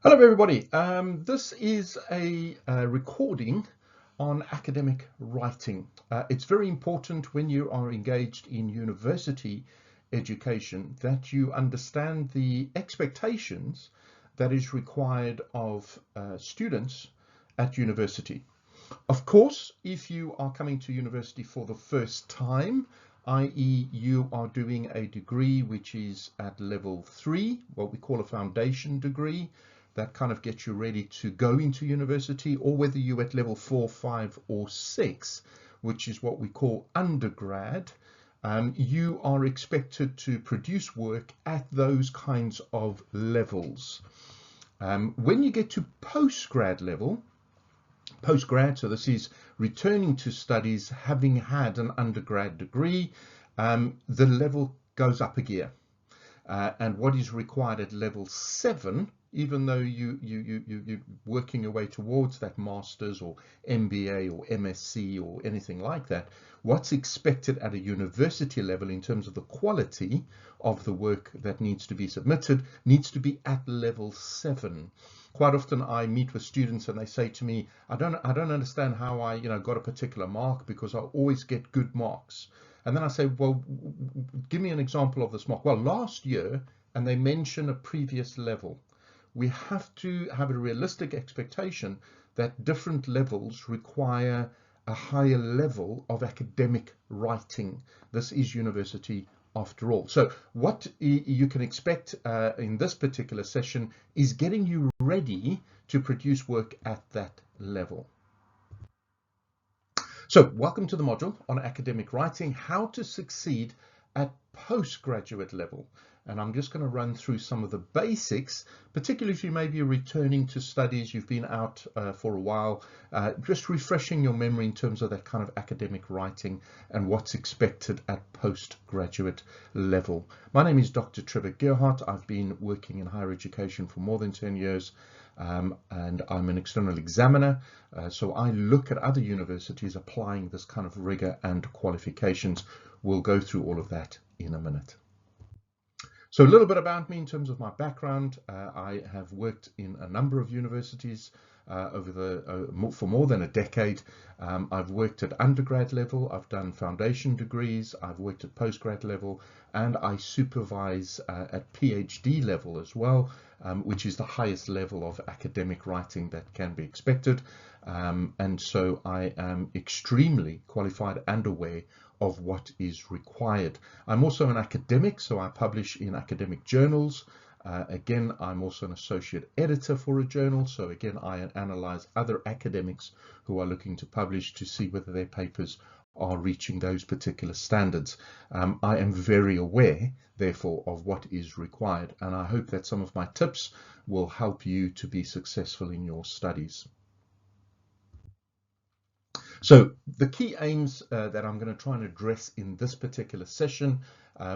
Hello, everybody. This is a recording on academic writing. It's very important when you are engaged in university education that you understand the expectations that is required of students at university. Of course, if you are coming to university for the first time, i.e. you are doing a degree which is at level 3, what we call a foundation degree, that kind of gets you ready to go into university, or whether you're at level 4, 5, or 6, which is what we call undergrad, you are expected to produce work at those kinds of levels. When you get to postgrad level, so this is returning to studies having had an undergrad degree, the level goes up a gear. And what is required at level 7, even though you're working your way towards that master's or MBA or MSc or anything like that, what's expected at a university level in terms of the quality of the work that needs to be submitted needs to be at level 7. Quite often I meet with students and they say to me, I don't understand how I got a particular mark, because I always get good marks. And then I say, well, give me an example of this mark. Well, last year, and they mention a previous level. We have to have a realistic expectation that different levels require a higher level of academic writing. This is university after all. So what you can expect in this particular session is getting you ready to produce work at that level. So welcome to the module on academic writing, how to succeed at postgraduate level. And I'm just going to run through some of the basics, particularly if you may be returning to studies, you've been out for a while, just refreshing your memory in terms of that kind of academic writing and what's expected at postgraduate level. My name is Dr. Trevor Gerhardt. I've been working in higher education for more than 10 years. And I'm an external examiner, so I look at other universities applying this kind of rigor and qualifications. We'll go through all of that in a minute. So a little bit about me in terms of my background. I have worked in a number of universities for more than a decade. I've worked at undergrad level, I've done foundation degrees, I've worked at postgrad level, and I supervise at PhD level as well, which is the highest level of academic writing that can be expected. And so I am extremely qualified and aware of what is required. I'm also an academic, so I publish in academic journals. Again, I'm also an associate editor for a journal, so again, I analyze other academics who are looking to publish to see whether their papers are reaching those particular standards. I am very aware, therefore, of what is required, and I hope that some of my tips will help you to be successful in your studies. So the key aims that I'm going to try and address in this particular session,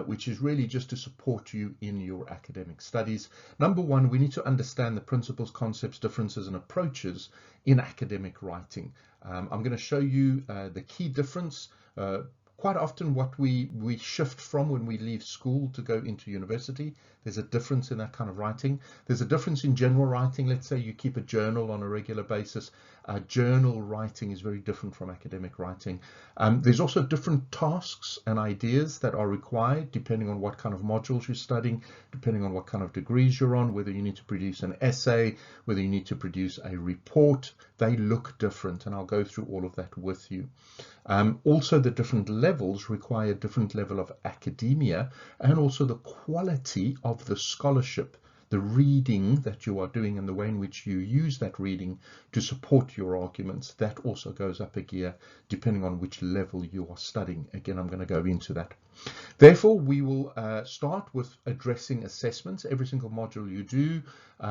which is really just to support you in your academic studies. Number one, we need to understand the principles, concepts, differences, and approaches in academic writing. I'm going to show you the key difference. Quite often what we shift from when we leave school to go into university, there's a difference in that kind of writing. There's a difference in general writing. Let's say you keep a journal on a regular basis. Journal writing is very different from academic writing. There's also different tasks and ideas that are required depending on what kind of modules you're studying, depending on what kind of degrees you're on, whether you need to produce an essay, whether you need to produce a report. They look different, and I'll go through all of that with you. Also, the different levels require a different level of academia, and also the quality of the scholarship, the reading that you are doing and the way in which you use that reading to support your arguments. That also goes up a gear depending on which level you are studying. Again, I'm going to go into that. Therefore, we will start with addressing assessments. Every single module you do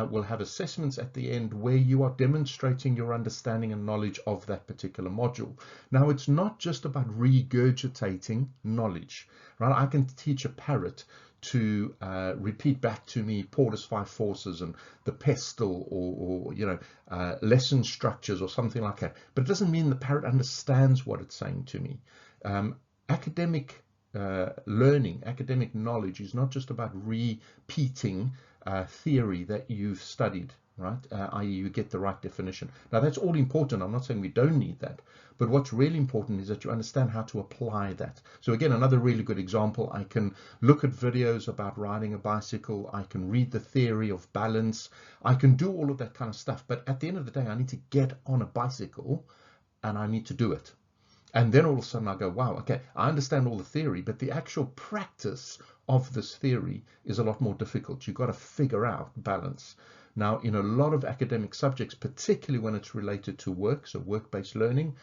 will have assessments at the end where you are demonstrating your understanding and knowledge of that particular module. Now, it's not just about regurgitating knowledge, right? I can teach a parrot to repeat back to me Porter's 5 forces and the pestle, or lesson structures or something like that. But it doesn't mean the parrot understands what it's saying to me. Academic learning, academic knowledge is not just about repeating theory that you've studied. right? I.e. you get the right definition. Now that's all important. I'm not saying we don't need that, but what's really important is that you understand how to apply that. So again, another really good example, I can look at videos about riding a bicycle, I can read the theory of balance, I can do all of that kind of stuff, but at the end of the day, I need to get on a bicycle and I need to do it. And then all of a sudden I go, wow, okay, I understand all the theory, but the actual practice of this theory is a lot more difficult. You've got to figure out balance. Now, in a lot of academic subjects, particularly when it's related to work, so work-based learning,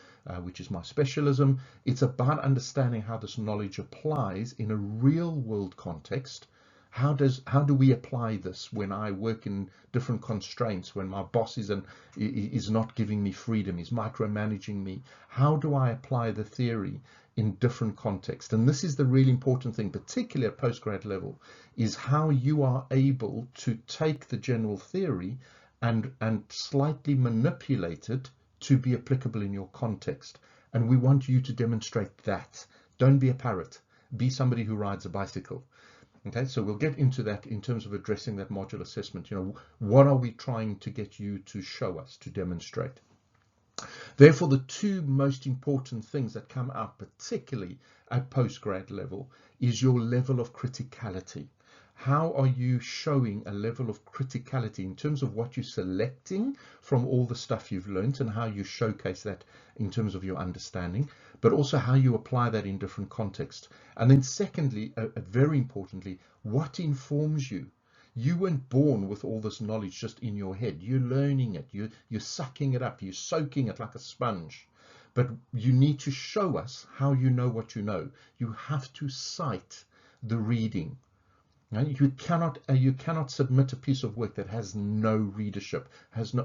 which is my specialism, it's about understanding how this knowledge applies in a real-world context. How do we apply this when I work in different constraints, when my boss is not giving me freedom, is micromanaging me? How do I apply the theory in different contexts? And this is the really important thing, particularly at postgrad level, is how you are able to take the general theory and slightly manipulate it to be applicable in your context. And we want you to demonstrate that. Don't be a parrot. Be somebody who rides a bicycle. Okay, so we'll get into that in terms of addressing that module assessment. You know, what are we trying to get you to show us, to demonstrate? Therefore, the two most important things that come out, particularly at postgrad level, is your level of criticality. How are you showing a level of criticality in terms of what you're selecting from all the stuff you've learned and how you showcase that in terms of your understanding, but also how you apply that in different contexts. And then secondly, very importantly, what informs you? You weren't born with all this knowledge just in your head. You're learning it. You're sucking it up. You're soaking it like a sponge. But you need to show us how you know what you know. You have to cite the reading. Now, you cannot submit a piece of work that has no readership,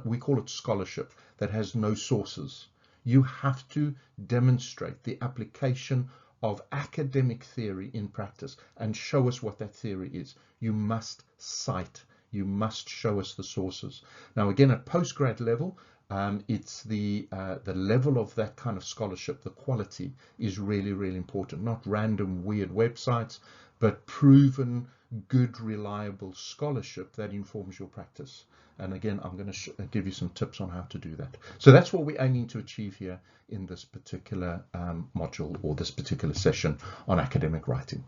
we call it scholarship, that has no sources. You have to demonstrate the application of academic theory in practice and show us what that theory is. You must cite, you must show us the sources. Now again, at postgrad level, it's the level of that kind of scholarship, the quality is really, really important. Not random weird websites, but proven, good, reliable scholarship that informs your practice. And again, I'm going to give you some tips on how to do that. So that's what we're aiming to achieve here in this particular module or this particular session on academic writing.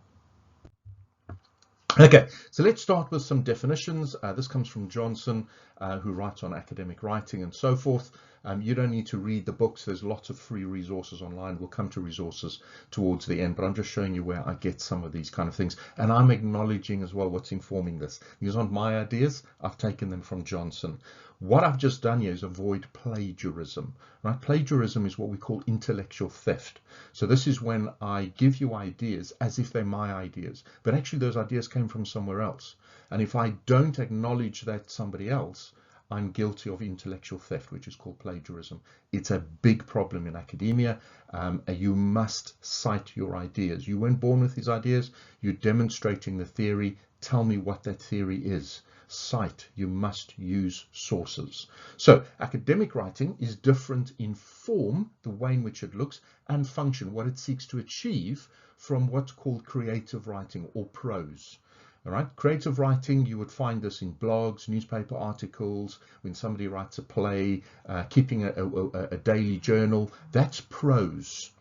Okay, so let's start with some definitions. This comes from Johnson, who writes on academic writing and so forth. You don't need to read the books. There's lots of free resources online. We'll come to resources towards the end, but I'm just showing you where I get some of these kind of things. And I'm acknowledging as well what's informing this. These aren't my ideas. I've taken them from Johnson. What I've just done here is avoid plagiarism, right? Plagiarism is what we call intellectual theft. So this is when I give you ideas as if they're my ideas, but actually those ideas came from somewhere else. And if I don't acknowledge that somebody else, I'm guilty of intellectual theft, which is called plagiarism. It's a big problem in academia. You must cite your ideas. You weren't born with these ideas. You're demonstrating the theory. Tell me what that theory is. Cite. You must use sources. So academic writing is different in form, the way in which it looks, and function, what it seeks to achieve, from what's called creative writing or prose. All right, creative writing, you would find this in blogs, newspaper articles, when somebody writes a play, keeping a daily journal. That's prose.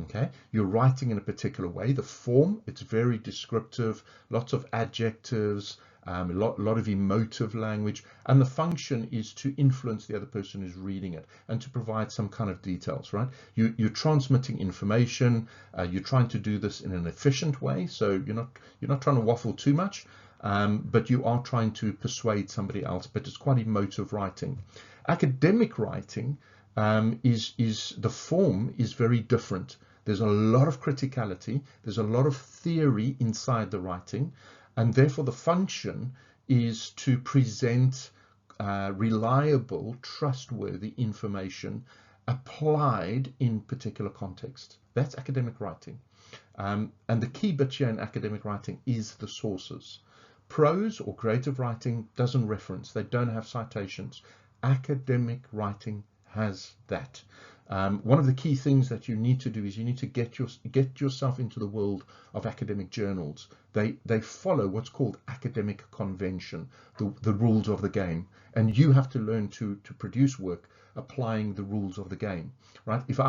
Okay, you're writing in a particular way. The form, it's very descriptive, lots of adjectives, a lot of emotive language, and the function is to influence the other person who's reading it and to provide some kind of details, right? You're transmitting information. You're trying to do this in an efficient way, so you're not trying to waffle too much, but you are trying to persuade somebody else. But it's quite emotive writing. Academic writing is the form is very different. There's a lot of criticality. There's a lot of theory inside the writing. And therefore, the function is to present reliable, trustworthy information applied in particular context. That's academic writing. And the key bit here in academic writing is the sources. Prose or creative writing doesn't reference. They don't have citations. Academic writing has that. One of the key things that you need to do is you need to get yourself into the world of academic journals they follow what's called academic convention, the rules of the game. And you have to learn to produce work applying the rules of the game, right? If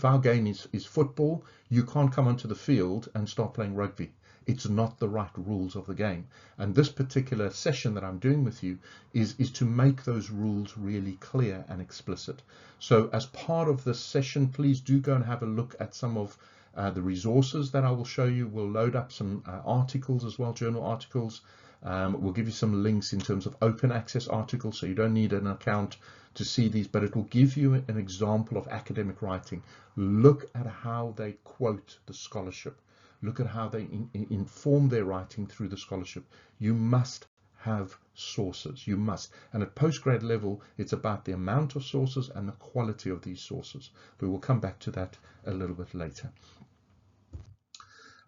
our game is football, you can't come onto the field and start playing rugby. It's not the right rules of the game. And this particular session that I'm doing with you is to make those rules really clear and explicit. So as part of this session, please do go and have a look at some of the resources that I will show you. We'll load up some articles as well, journal articles. We'll give you some links in terms of open access articles, so you don't need an account to see these, but it will give you an example of academic writing. Look at how they quote the scholarship. Look at how they inform their writing through the scholarship. You must have sources, you must. And at postgrad level, it's about the amount of sources and the quality of these sources. But we'll come back to that a little bit later.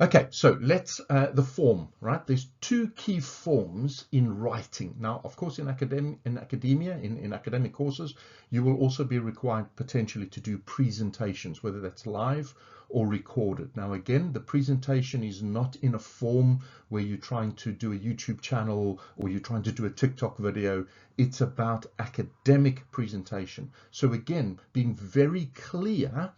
Okay, so let's, the form, right? There's two key forms in writing. Now, of course, in academia, in academic courses, you will also be required potentially to do presentations, whether that's live or recorded. Now, again, the presentation is not in a form where you're trying to do a YouTube channel or you're trying to do a TikTok video. It's about academic presentation. So again, being very clear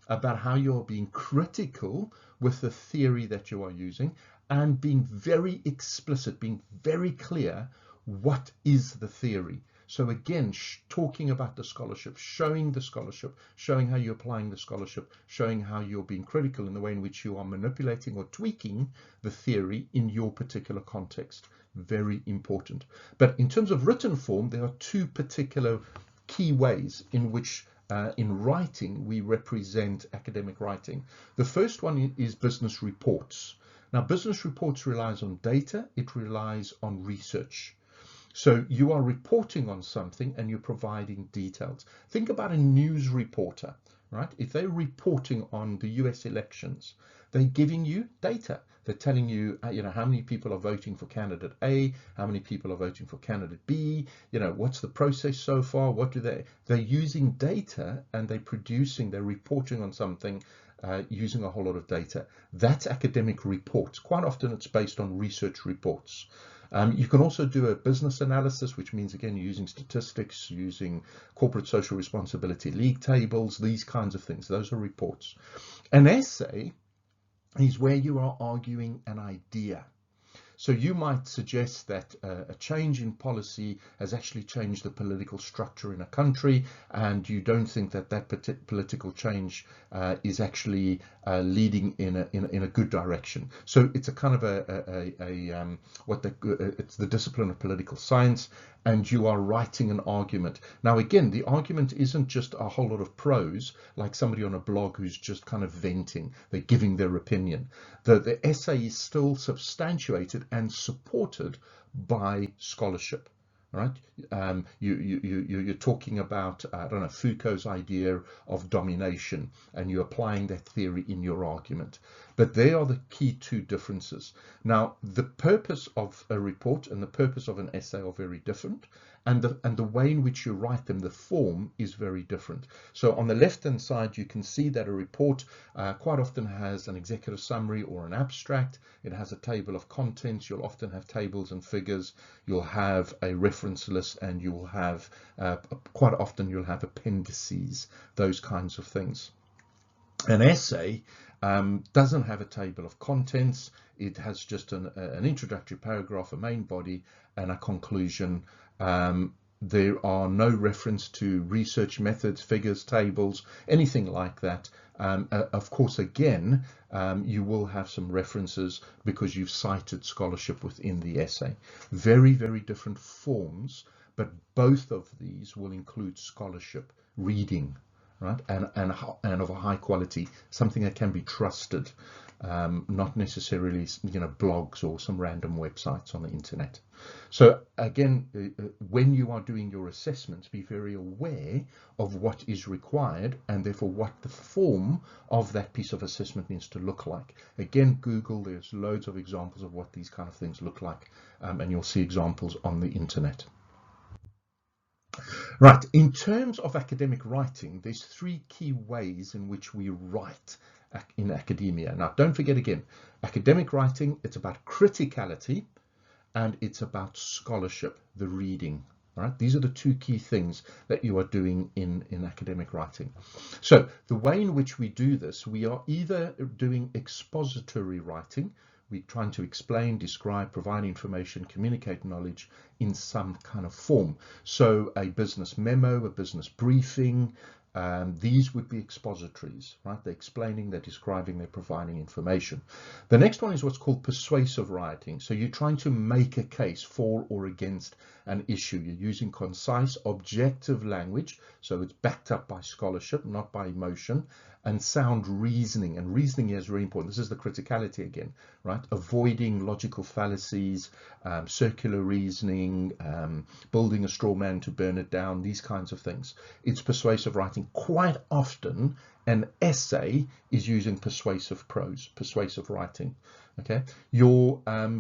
about how you're being critical with the theory that you are using, and being very explicit, being very clear, what is the theory? So again, talking about the scholarship, showing how you're applying the scholarship, showing how you're being critical in the way in which you are manipulating or tweaking the theory in your particular context. Very important. But in terms of written form, there are two particular key ways in which in writing we represent academic writing. The first one is business reports. Now, business reports relies on data, it relies on research. So you are reporting on something and you're providing details. Think about a news reporter, right? If they're reporting on the US elections, they're giving you data. They're telling you, how many people are voting for candidate A, how many people are voting for candidate B, what's the process so far, they're using data and they're reporting on something using a whole lot of data. That's academic reports. Quite often it's based on research reports. You can also do a business analysis, which means, again, using statistics, using corporate social responsibility league tables, these kinds of things. Those are reports. An essay is where you are arguing an idea. So you might suggest that a change in policy has actually changed the political structure in a country, and you don't think that political change is actually leading in a good direction. So it's a kind of it's the discipline of political science, and you are writing an argument. Now, again, the argument isn't just a whole lot of prose, like somebody on a blog who's just kind of venting, they're giving their opinion. The essay is still substantiated and supported by scholarship, right? You're talking about, I don't know, Foucault's idea of domination, and you're applying that theory in your argument. But they are the key two differences. Now, the purpose of a report and the purpose of an essay are very different, and the way in which you write them, the form, is very different. So on the left-hand side, you can see that a report quite often has an executive summary or an abstract. It has a table of contents. You'll often have tables and figures. You'll have a reference list, and you will have, quite often, you'll have appendices, those kinds of things. An essay doesn't have a table of contents. It has just an introductory paragraph, a main body, and a conclusion. There are no reference to research methods, figures, tables, anything like that. Of course, again, you will have some references because you've cited scholarship within the essay. Very, very different forms, but both of these will include scholarship, reading, right, and of a high quality, something that can be trusted, not necessarily blogs or some random websites on the internet. So again, when you are doing your assessments, be very aware of what is required and therefore what the form of that piece of assessment needs to look like. Again, Google, there's loads of examples of what these kind of things look like, and you'll see examples on the internet. Right, in terms of academic writing, there's three key ways in which we write in academia. Now, don't forget again, academic writing, it's about criticality and it's about scholarship, the reading. All right, these are the two key things that you are doing in academic writing. So the way in which we do this, we are either doing expository writing, we're trying to explain, describe, provide information, communicate knowledge in some kind of form. So a business memo, a business briefing, these would be expositories, right? They're explaining, they're describing, they're providing information. The next one is what's called persuasive writing. So you're trying to make a case for or against an issue. You're using concise, objective language, so it's backed up by scholarship, not by emotion, and sound reasoning. And reasoning here is very important. This is the criticality again, right? Avoiding logical fallacies, circular reasoning, building a straw man to burn it down, these kinds of things. It's persuasive writing. Quite often, an essay is using persuasive prose, persuasive writing. Okay, your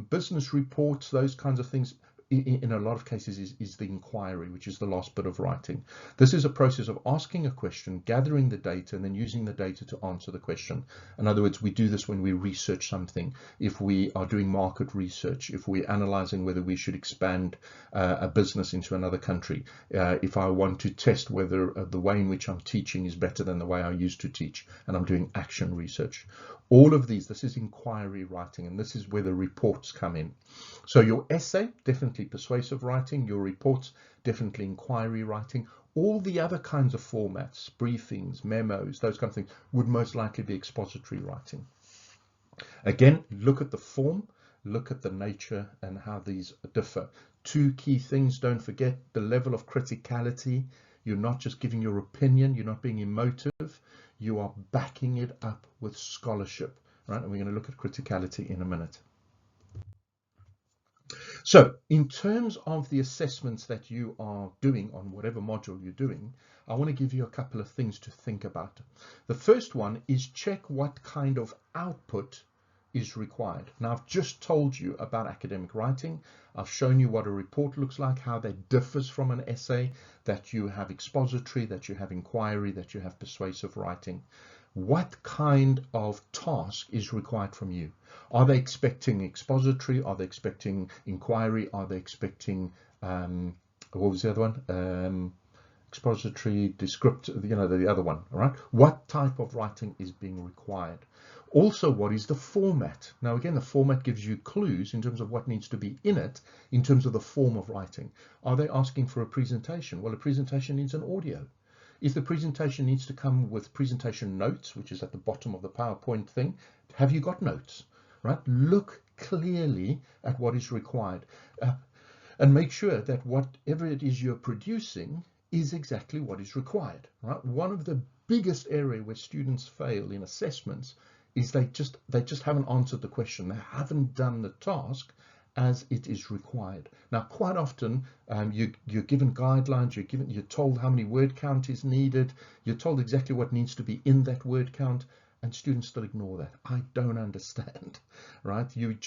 business reports, those kinds of things, in a lot of cases is the inquiry, which is the last bit of writing. This is a process of asking a question, gathering the data, and then using the data to answer the question. In other words, we do this when we research something, if we are doing market research, if we're analyzing whether we should expand a business into another country, if I want to test whether the way in which I'm teaching is better than the way I used to teach, and I'm doing action research. All of these, this is inquiry writing, and this is where the reports come in. So your essay, definitely persuasive writing, your reports, definitely inquiry writing. All the other kinds of formats, briefings, memos, those kind of things, would most likely be expository writing. Again, look at the form, look at the nature and how these differ. Two key things, don't forget the level of criticality. You're not just giving your opinion, you're not being emotive, you are backing it up with scholarship, right? And we're going to look at criticality in a minute. So in terms of the assessments that you are doing on whatever module you're doing, I want to give you a couple of things to think about. The first one is check what kind of output is required. Now, I've just told you about academic writing. I've shown you what a report looks like, how that differs from an essay, that you have expository, that you have inquiry, that you have persuasive writing. What kind of task is required from you? Are they expecting expository? Are they expecting inquiry? Are they expecting, what was the other one? Expository, descriptive, you know, the other one, all right? What type of writing is being required? Also, what is the format? Now, again, the format gives you clues in terms of what needs to be in it, in terms of the form of writing. Are they asking for a presentation? Well, a presentation needs an audio. If the presentation needs to come with presentation notes, which is at the bottom of the PowerPoint thing, have you got notes, right? Look clearly at what is required and make sure that whatever it is you're producing is exactly what is required, right? One of the biggest area where students fail in assessments is they just haven't answered the question. They haven't done the task as it is required. Now, quite often you're given guidelines, you're told how many word count is needed, you're told exactly what needs to be in that word count, and students still ignore that. I don't understand, right? You're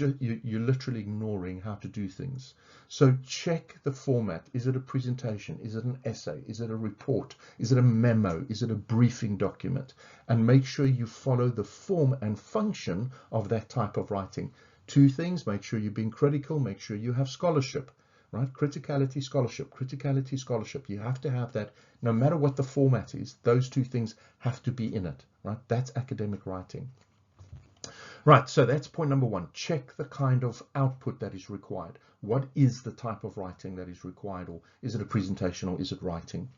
literally ignoring how to do things. So check the format. Is it a presentation? Is it an essay? Is it a report? Is it a memo? Is it a briefing document? And make sure you follow the form and function of that type of writing. Two things, make sure you're being critical, make sure you have scholarship, right? Criticality, scholarship, criticality, scholarship. You have to have that no matter what the format is. Those two things have to be in it, right? That's academic writing. Right, so that's point number one. Check the kind of output that is required. What is the type of writing that is required, or is it a presentation, or is it writing?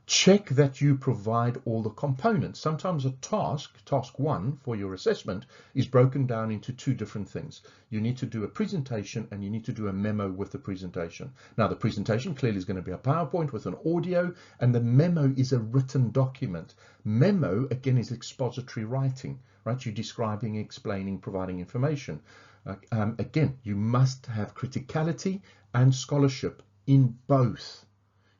Check that you provide all the components. Sometimes a task one for your assessment, is broken down into two different things. You need to do a presentation and you need to do a memo with the presentation. Now, the presentation clearly is going to be a PowerPoint with an audio, and the memo is a written document. Memo, again, is expository writing, right? You're describing, explaining, providing information. Again, you must have criticality and scholarship in both.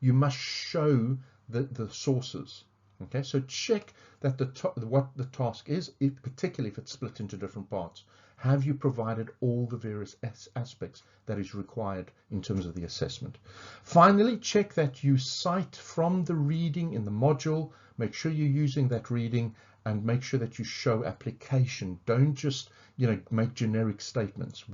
You must show the sources. Okay, so check that what the task is, particularly if it's split into different parts. Have you provided all the various aspects that is required in terms of the assessment? Finally, check that you cite from the reading in the module. Make sure you're using that reading and make sure that you show application. Don't just, make generic statements.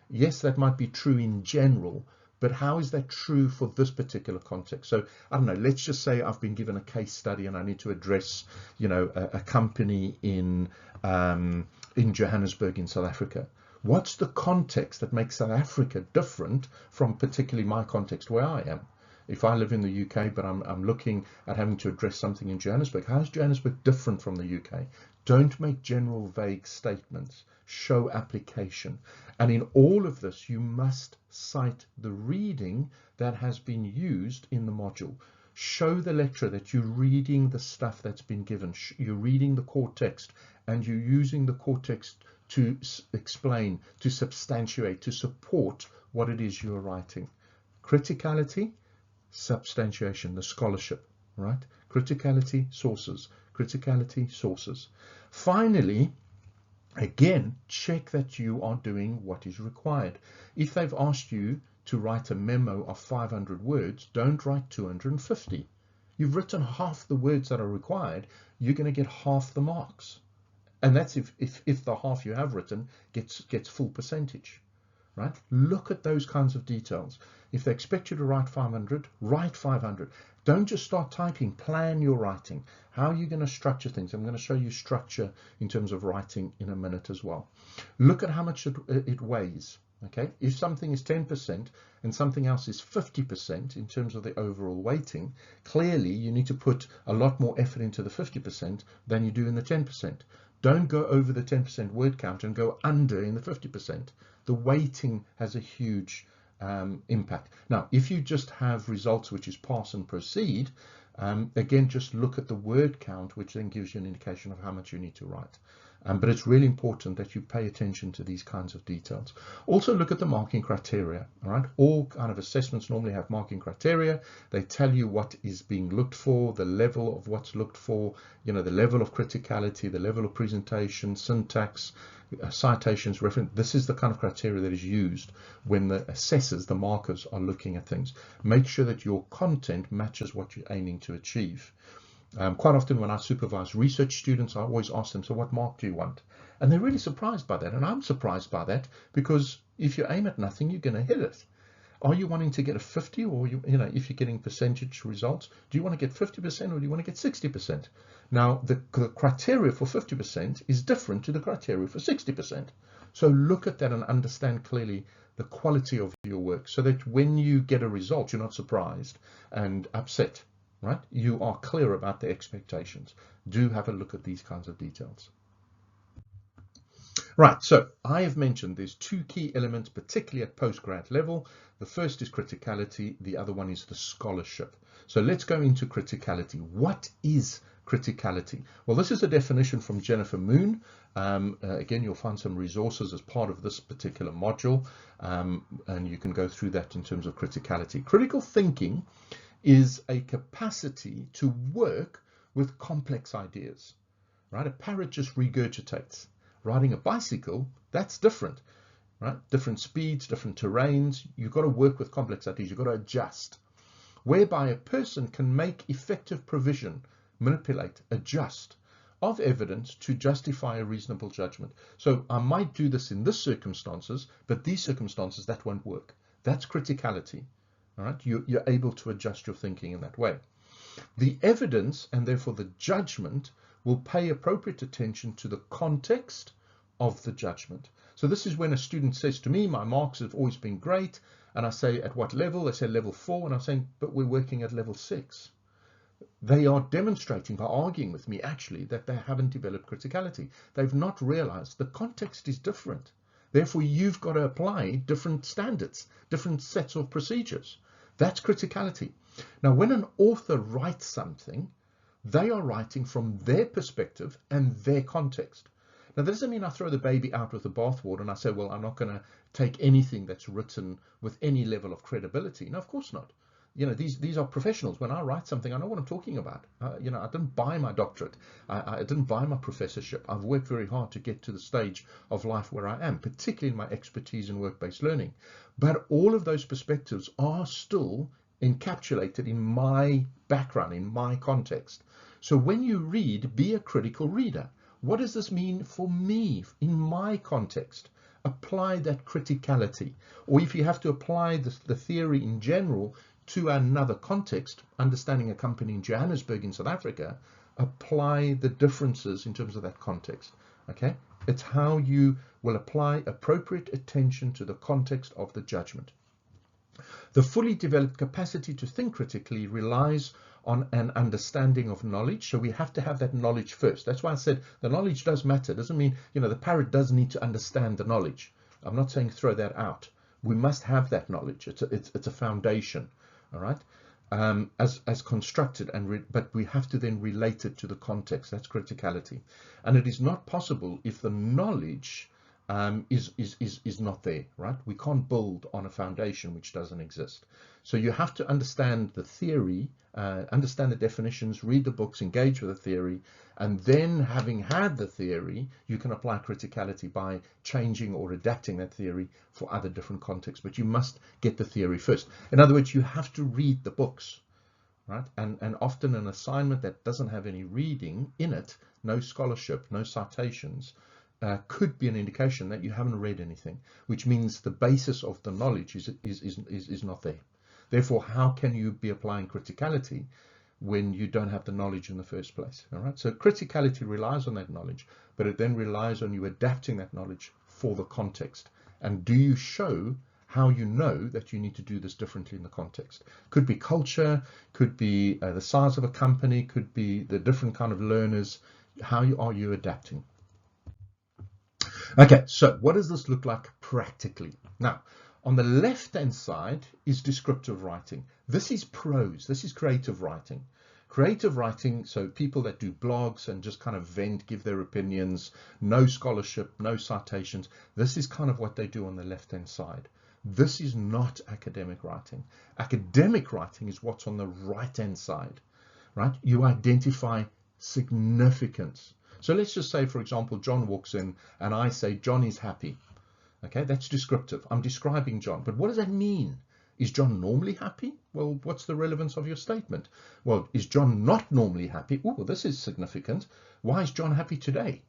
Yes, that might be true in general, but how is that true for this particular context? So I don't know, let's just say I've been given a case study and I need to address, a company in Johannesburg in South Africa. What's the context that makes South Africa different from particularly my context where I am? If I live in the UK, but I'm looking at having to address something in Johannesburg, how is Johannesburg different from the UK? Don't make general, vague statements. Show application. And in all of this, you must cite the reading that has been used in the module. Show the lecturer that you're reading the stuff that's been given. You're reading the core text, and you're using the core text to explain, to substantiate, to support what it is you're writing. Criticality, substantiation, the scholarship, right? Criticality, sources. Criticality, sources. Finally, again, check that you are doing what is required. If they've asked you to write a memo of 500 words, don't write 250. You've written half the words that are required, you're going to get half the marks. And that's if the half you have written gets full percentage, right? Look at those kinds of details. If they expect you to write 500, write 500. Don't just start typing, plan your writing. How are you going to structure things? I'm going to show you structure in terms of writing in a minute as well. Look at how much it weighs, okay? If something is 10% and something else is 50% in terms of the overall weighting, clearly you need to put a lot more effort into the 50% than you do in the 10%. Don't go over the 10% word count and go under in the 50%. The weighting has a huge impact. Now, if you just have results which is pass and proceed, again, just look at the word count, which then gives you an indication of how much you need to write. But it's really important that you pay attention to these kinds of details. Also look at the marking criteria, all right? All kind of assessments normally have marking criteria. They tell you what is being looked for, the level of what's looked for, the level of criticality, the level of presentation, syntax, citations, reference. This is the kind of criteria that is used when the assessors, the markers, are looking at things. Make sure that your content matches what you're aiming to achieve. Quite often when I supervise research students, I always ask them, so what mark do you want? And they're really surprised by that. And I'm surprised by that, because if you aim at nothing, you're going to hit it. Are you wanting to get a 50, or if you're getting percentage results, do you want to get 50% or do you want to get 60%? Now, the criteria for 50% is different to the criteria for 60%. So look at that and understand clearly the quality of your work, so that when you get a result, you're not surprised and upset. Right? You are clear about the expectations. Do have a look at these kinds of details. Right, so I have mentioned there's two key elements, particularly at postgrad level. The first is criticality, the other one is the scholarship. So let's go into criticality. What is criticality? Well, this is a definition from Jennifer Moon. Again, you'll find some resources as part of this particular module, and you can go through that in terms of criticality. Critical thinking is a capacity to work with complex ideas, right? A parrot just regurgitates. Riding a bicycle, that's different, right? Different speeds, different terrains. You've got to work with complex ideas. You've got to adjust. Whereby a person can make effective provision, manipulate, adjust of evidence to justify a reasonable judgment. So I might do this in this circumstances, but these circumstances, that won't work. That's criticality. All right, you're able to adjust your thinking in that way. The evidence, and therefore the judgment, will pay appropriate attention to the context of the judgment. So this is when a student says to me, my marks have always been great, and I say, at what level? They say level 4, and I'm saying, but we're working at level 6. They are demonstrating by arguing with me actually that they haven't developed criticality. They've not realized the context is different. Therefore, you've got to apply different standards, different sets of procedures. That's criticality. Now, when an author writes something, they are writing from their perspective and their context. Now, that doesn't mean I throw the baby out with the bathwater and I say, well, I'm not going to take anything that's written with any level of credibility. No, of course not. These are professionals. When I write something, I know what I'm talking about. I didn't buy my doctorate. I didn't buy my professorship. I've worked very hard to get to the stage of life where I am, particularly in my expertise in work-based learning. But all of those perspectives are still encapsulated in my background, in my context. So when you read, be a critical reader. What does this mean for me in my context? Apply that criticality. Or if you have to apply the theory in general to another context, understanding a company in Johannesburg in South Africa, apply the differences in terms of that context. Okay? It's how you will apply appropriate attention to the context of the judgment. The fully developed capacity to think critically relies on an understanding of knowledge. So we have to have that knowledge first. That's why I said the knowledge does matter. It doesn't mean, the parrot does need to understand the knowledge. I'm not saying throw that out. We must have that knowledge. It's a foundation, all right, as constructed, but we have to then relate it to the context. That's criticality. And it is not possible if the knowledge is not there, right? We can't build on a foundation which doesn't exist. So you have to understand the theory, understand the definitions, read the books, engage with the theory, and then having had the theory, you can apply criticality by changing or adapting that theory for other different contexts. But you must get the theory first. In other words, you have to read the books, right? And often an assignment that doesn't have any reading in it, no scholarship, no citations, could be an indication that you haven't read anything, which means the basis of the knowledge is not there. Therefore, how can you be applying criticality when you don't have the knowledge in the first place? All right. So criticality relies on that knowledge, but it then relies on you adapting that knowledge for the context. And do you show how you know that you need to do this differently in the context? Could be culture, could be the size of a company, could be the different kind of learners. How are you adapting? Okay, so what does this look like practically? Now, on the left-hand side is descriptive writing. This is prose. This is creative writing. Creative writing, so people that do blogs and just kind of vent, give their opinions, no scholarship, no citations. This is kind of what they do on the left-hand side. This is not academic writing. Academic writing is what's on the right-hand side, right? You identify significance. So let's just say, for example, John walks in and I say, John is happy. Okay, that's descriptive. I'm describing John. But what does that mean? Is John normally happy? Well, what's the relevance of your statement? Well, is John not normally happy? Oh, this is significant. Why is John happy today?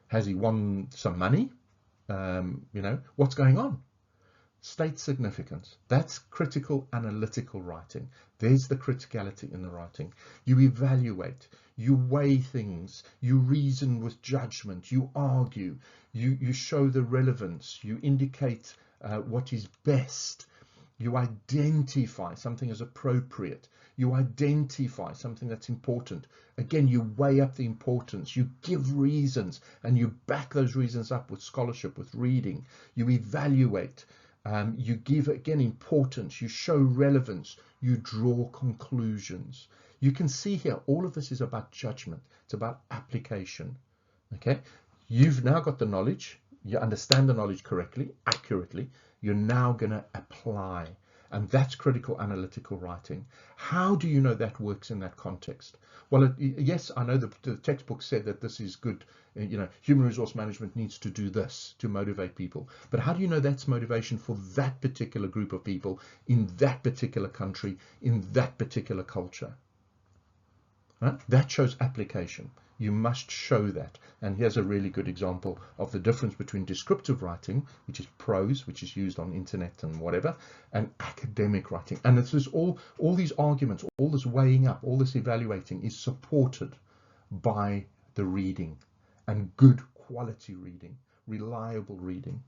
Has he won some money? What's going on? State significance. That's critical analytical writing. There's the criticality in the writing. You evaluate, you weigh things, you reason with judgment, you argue, you show the relevance, you indicate what is best, you identify something as appropriate, you identify something that's important. Again, you weigh up the importance, you give reasons, and you back those reasons up with scholarship, with reading, you evaluate. You give, again, importance, you show relevance, you draw conclusions. You can see here, all of this is about judgment. It's about application. Okay, you've now got the knowledge. You understand the knowledge correctly, accurately. You're now going to apply. And that's critical analytical writing. How do you know that works in that context? Well, yes, I know the textbook said that this is good. Human resource management needs to do this to motivate people. But how do you know that's motivation for that particular group of people in that particular country, in that particular culture? Right? That shows application. You must show that. And here's a really good example of the difference between descriptive writing, which is prose, which is used on internet and whatever, and academic writing. And this is all these arguments, all this weighing up, all this evaluating is supported by the reading, and good quality reading, reliable reading.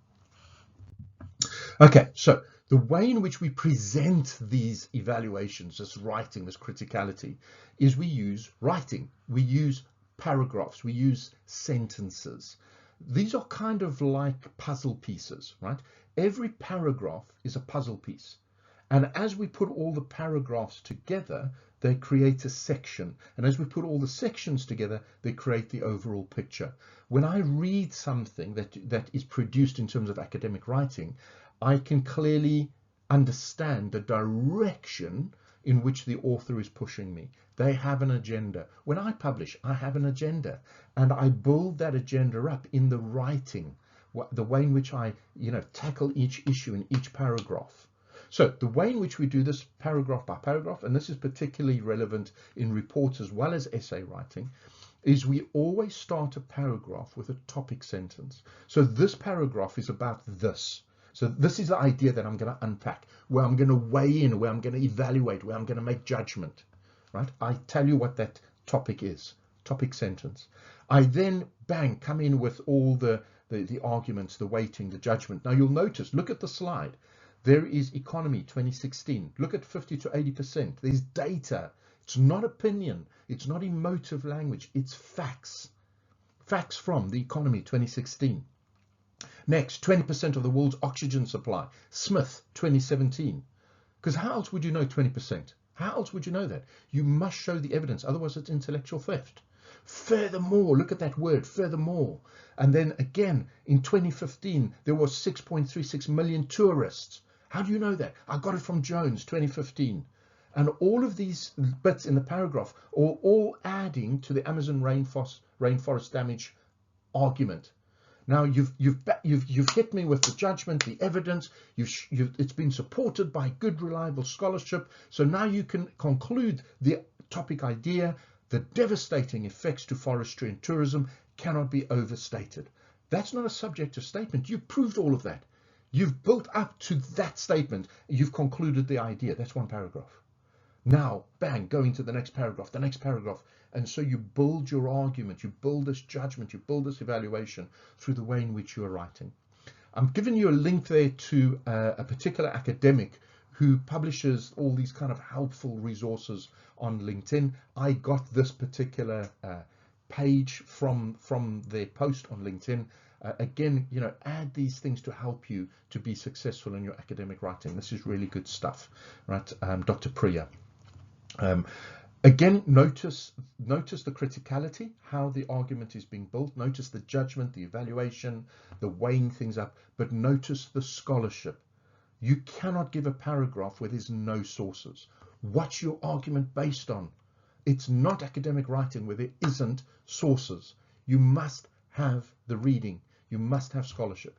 Okay, so the way in which we present these evaluations, this writing, this criticality, is we use writing. We use paragraphs, we use sentences. These are kind of like puzzle pieces, right? Every paragraph is a puzzle piece. And as we put all the paragraphs together, they create a section. And as we put all the sections together, they create the overall picture. When I read something that is produced in terms of academic writing, I can clearly understand the direction in which the author is pushing me. They have an agenda. When I publish, I have an agenda, and I build that agenda up in the writing, the way in which I, tackle each issue in each paragraph. So the way in which we do this paragraph by paragraph, and this is particularly relevant in reports as well as essay writing, is we always start a paragraph with a topic sentence. So this paragraph is about this. So this is the idea that I'm going to unpack, where I'm going to weigh in, where I'm going to evaluate, where I'm going to make judgment, right? I tell you what that topic is, topic sentence. I then, bang, come in with all the arguments, the weighting, the judgment. Now you'll notice, look at the slide. There is economy 2016. Look at 50 to 80%. There's data. It's not opinion. It's not emotive language. It's facts. Facts from the economy 2016. Next, 20% of the world's oxygen supply. Smith 2017. Because how else would you know 20%? How else would you know that? You must show the evidence. Otherwise, it's intellectual theft. Furthermore, look at that word, furthermore. And then again, in 2015, there was 6.36 million tourists. How do you know that? I got it from Jones, 2015. And all of these bits in the paragraph are all adding to the Amazon rainforest damage argument. Now you've hit me with the judgment, the evidence. It's been supported by good, reliable scholarship. So now you can conclude the topic idea. The devastating effects to forestry and tourism cannot be overstated. That's not a subjective statement. You've proved all of that. You've built up to that statement. You've concluded the idea. That's one paragraph. Now, bang, going to the next paragraph, the next paragraph. And so you build your argument, you build this judgment, you build this evaluation through the way in which you are writing. I'm giving you a link there to a particular academic who publishes all these kind of helpful resources on LinkedIn. I got this particular page from their post on LinkedIn. Again, you know, add these things to help you to be successful in your academic writing. This is really good stuff, right? Dr. Priya. Again, notice the criticality, how the argument is being built. Notice the judgment, the evaluation, the weighing things up, but notice the scholarship. You cannot give a paragraph where there's no sources. What's your argument based on? It's not academic writing where there isn't sources. You must have the reading. You must have scholarship.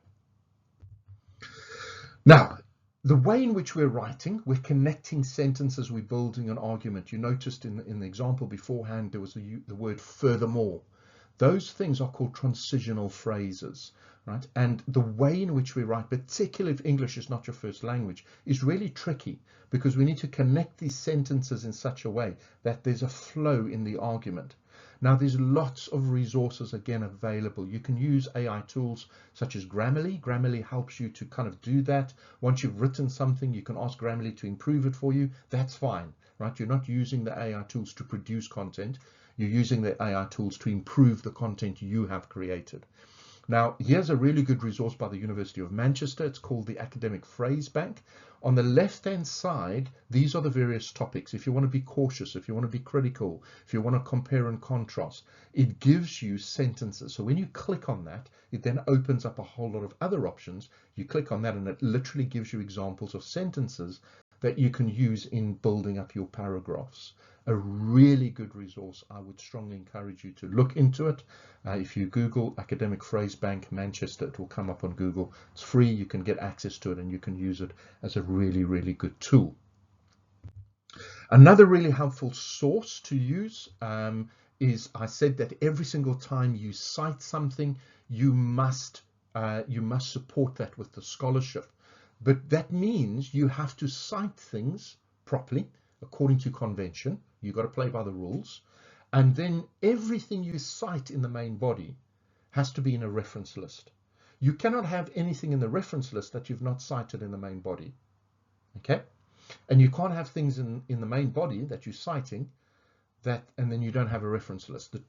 Now, the way in which we're writing, we're connecting sentences, we're building an argument. You noticed in the example beforehand, there was the word furthermore. Those things are called transitional phrases, right? And the way in which we write, particularly if English is not your first language, is really tricky because we need to connect these sentences in such a way that there's a flow in the argument. Now, there's lots of resources, again, available. You can use AI tools such as Grammarly. Grammarly helps you to kind of do that. Once you've written something, you can ask Grammarly to improve it for you. That's fine, right? You're not using the AI tools to produce content. You're using the AI tools to improve the content you have created. Now, here's a really good resource by the University of Manchester. It's called the Academic Phrase Bank. On the left-hand side, these are the various topics. If you want to be cautious, if you want to be critical, if you want to compare and contrast, it gives you sentences. So when you click on that, it then opens up a whole lot of other options. You click on that and it literally gives you examples of sentences that you can use in building up your paragraphs. A really good resource. I would strongly encourage you to look into it. If you Google Academic Phrase Bank Manchester, it will come up on Google. It's free. You can get access to it and you can use it as a really, really good tool. Another really helpful source to use is, I said that every single time you cite something, you must support that with the scholarship. But that means you have to cite things properly according to convention. You've got to play by the rules. And then everything you cite in the main body has to be in a reference list. You cannot have anything in the reference list that you've not cited in the main body. Okay? And you can't have things in the main body that you're citing and then you don't have a reference list. The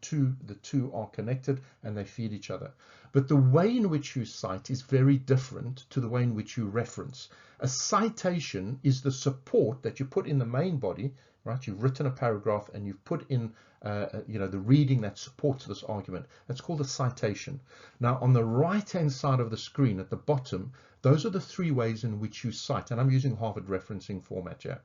two are connected and they feed each other. But the way in which you cite is very different to the way in which you reference. A citation is the support that you put in the main body, right? You've written a paragraph and you've put in the reading that supports this argument. That's called a citation. Now, on the right-hand side of the screen at the bottom, those are the three ways in which you cite. And I'm using Harvard referencing format here.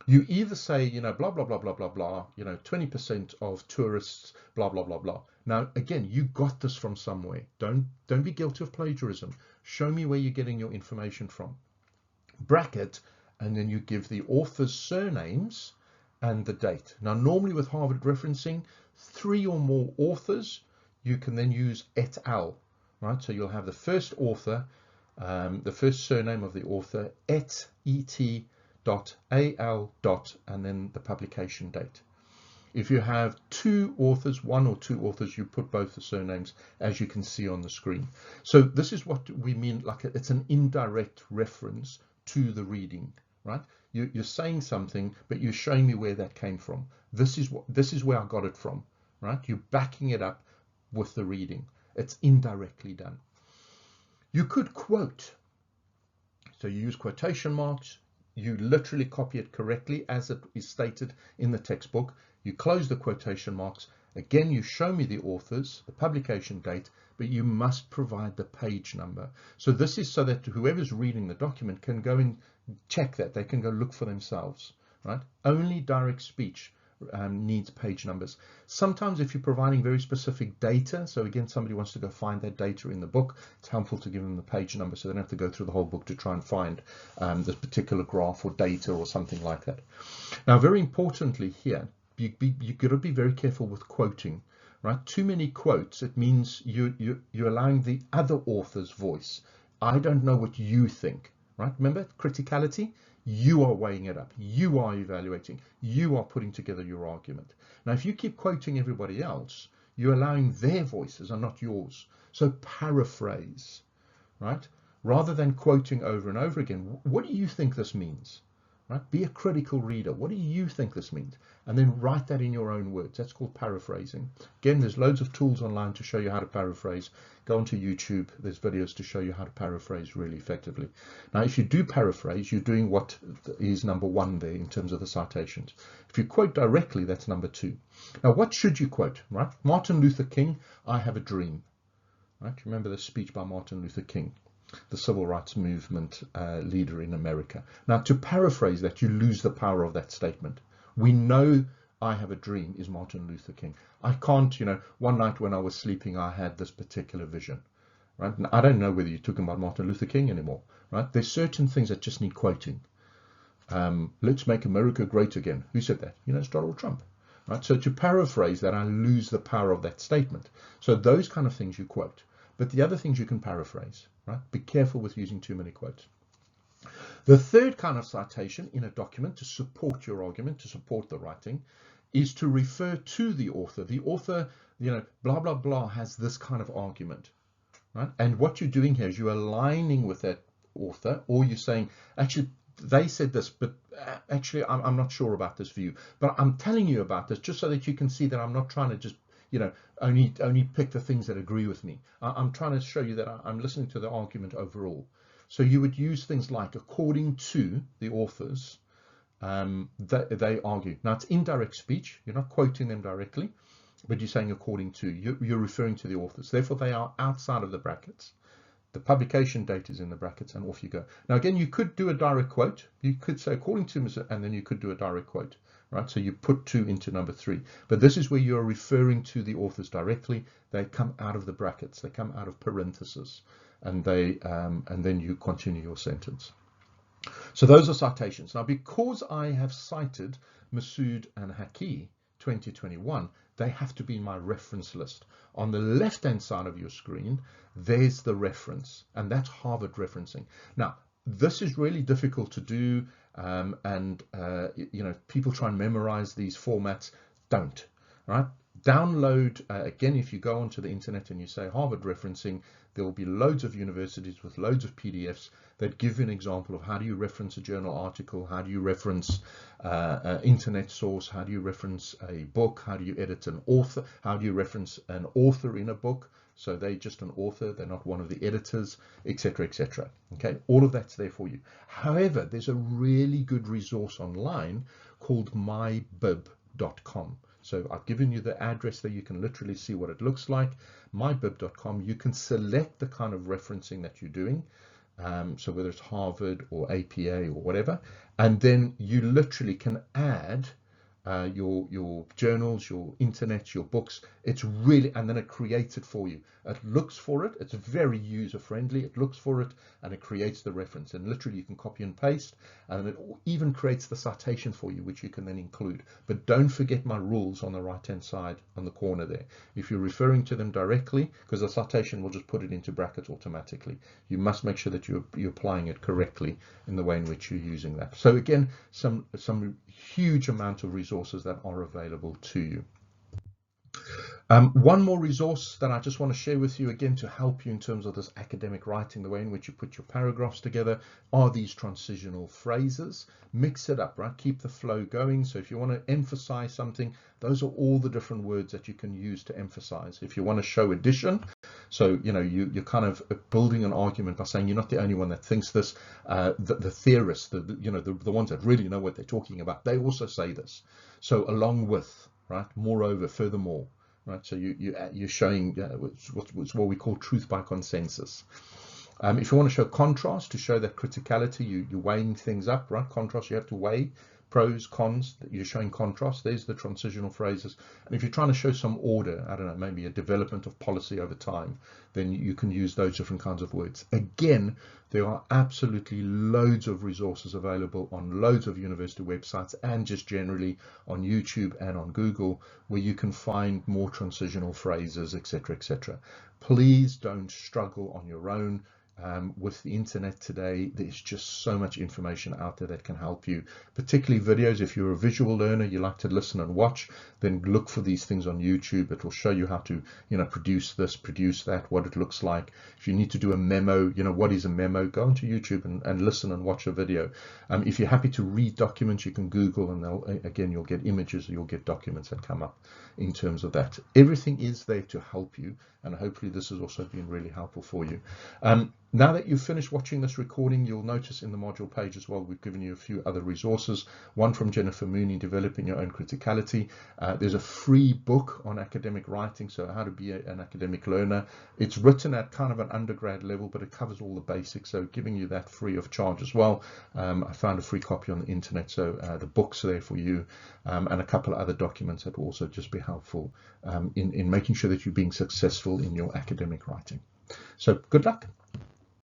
You either say, blah, blah, blah, blah, blah, blah, 20% of tourists, blah, blah, blah, blah. Now, again, you got this from somewhere. Don't be guilty of plagiarism. Show me where you're getting your information from. Bracket, and then you give the author's surnames and the date. Now, normally with Harvard referencing, 3 or more authors, you can then use et al, right? So you'll have the first author, the first surname of the author, et dot al dot, and then the publication date. If you have 2 authors, 1 or 2 authors, you put both the surnames, as you can see on the screen. So this is what we mean, like it's an indirect reference to the reading, right? You're saying something, but you're showing me where that came from. This is where I got it from, right? You're backing it up with the reading. It's indirectly done. You could quote. So you use quotation marks. You literally copy it correctly as it is stated in the textbook. You close the quotation marks. Again, you show me the authors, the publication date, but you must provide the page number. So this is so that whoever's reading the document can go and check that. They can go look for themselves, right? Only direct speech needs page numbers. Sometimes if you're providing very specific data, so again, somebody wants to go find that data in the book, it's helpful to give them the page number so they don't have to go through the whole book to try and find this particular graph or data or something like that. Now, very importantly here, you've got to be very careful with quoting, right? Too many quotes, it means you're allowing the other author's voice. I don't know what you think, right? Remember, criticality? You are weighing it up. You are evaluating. You are putting together your argument. Now, if you keep quoting everybody else, you're allowing their voices and not yours. So paraphrase, right? Rather than quoting over and over again, what do you think this means? Right? Be a critical reader. What do you think this means? And then write that in your own words. That's called paraphrasing. Again, there's loads of tools online to show you how to paraphrase. Go onto YouTube. There's videos to show you how to paraphrase really effectively. Now, if you do paraphrase, you're doing what is number 1 there in terms of the citations. If you quote directly, that's number 2. Now, what should you quote? Right? Martin Luther King, I have a dream. Right? Remember the speech by Martin Luther King, the civil rights movement leader in America. Now, to paraphrase that, you lose the power of that statement. We know I have a dream is Martin Luther King. I can't, one night when I was sleeping, I had this particular vision, right? And I don't know whether you're talking about Martin Luther King anymore, right? There's certain things that just need quoting. Let's make America great again. Who said that? It's Donald Trump, right? So to paraphrase that, I lose the power of that statement. So those kind of things you quote. But the other things you can paraphrase, right? Be careful with using too many quotes. The third kind of citation in a document to support your argument, to support the writing, is to refer to the author. The author, blah, blah, blah, has this kind of argument, right? And what you're doing here is you're aligning with that author, or you're saying, actually, they said this, but actually, I'm not sure about this view. But I'm telling you about this just so that you can see that I'm not trying to just only pick the things that agree with me. I'm trying to show you that I'm listening to the argument overall. So you would use things like according to the authors, they argue. Now, it's indirect speech. You're not quoting them directly, but you're saying according to. You're referring to the authors. Therefore, they are outside of the brackets. The publication date is in the brackets, and off you go. Now, again, you could do a direct quote. You could say according to, and then you could do a direct quote. Right, so you put 2 into number 3, but this is where you're referring to the authors directly. They come out of the brackets, they come out of parentheses, and then you continue your sentence. So those are citations. Now, because I have cited Masood and Haki 2021, they have to be in my reference list. On the left-hand side of your screen, there's the reference, and that's Harvard referencing. Now, this is really difficult to do. People try and memorize these formats. Don't, right? Download, again, if you go onto the internet and you say Harvard referencing, there will be loads of universities with loads of PDFs that give you an example of how do you reference a journal article, how do you reference an internet source, how do you reference a book, how do you edit an author, how do you reference an author in a book. So they're just an author, they're not one of the editors, etc., etc. Okay, all of that's there for you. However, there's a really good resource online called mybib.com. So I've given you the address there. You can literally see what it looks like. Mybib.com. You can select the kind of referencing that you're doing. So whether it's Harvard or APA or whatever, and then you literally can add your journals, your internet, your books. It's really, and then it creates it for you. It looks for it. It's very user friendly. It looks for it and it creates the reference. And literally you can copy and paste, and it even creates the citation for you, which you can then include. But don't forget my rules on the right-hand side on the corner there. If you're referring to them directly, because the citation will just put it into brackets automatically, you must make sure that you're applying it correctly in the way in which you're using that. So again, some huge amount of resources that are available to you. One more resource that I just want to share with you, again, to help you in terms of this academic writing, the way in which you put your paragraphs together, are these transitional phrases. Mix it up, right? Keep the flow going. So if you want to emphasize something, those are all the different words that you can use to emphasize. If you want to show addition, so you're kind of building an argument by saying you're not the only one that thinks this. The theorists, the ones that really know what they're talking about, they also say this. So along with, right? Moreover, furthermore. Right, so you're showing what's what we call truth by consensus. If you want to show contrast, to show that criticality, you're weighing things up, right? Contrast, you have to weigh pros, cons, that you're showing contrast. There's the transitional phrases. And if you're trying to show some order, I don't know, maybe a development of policy over time, then you can use those different kinds of words. Again, there are absolutely loads of resources available on loads of university websites and just generally on YouTube and on Google, where you can find more transitional phrases, etc., etc. Please don't struggle on your own. With the internet today, there's just so much information out there that can help you, particularly videos. If you're a visual learner, you like to listen and watch, then look for these things on YouTube. It will show you how to, produce this, produce that, what it looks like. If you need to do a memo, what is a memo? Go onto YouTube and listen and watch a video. If you're happy to read documents, you can Google, and again, you'll get images, you'll get documents that come up in terms of that. Everything is there to help you, and hopefully this has also been really helpful for you. Now that you've finished watching this recording, you'll notice in the module page as well, we've given you a few other resources. One from Jennifer Mooney, Developing Your Own Criticality. There's a free book on academic writing, so how to be an academic learner. It's written at kind of an undergrad level, but it covers all the basics, so giving you that free of charge as well. I found a free copy on the internet, so the book's there for you, and a couple of other documents that will also just be helpful in making sure that you're being successful in your academic writing. So good luck.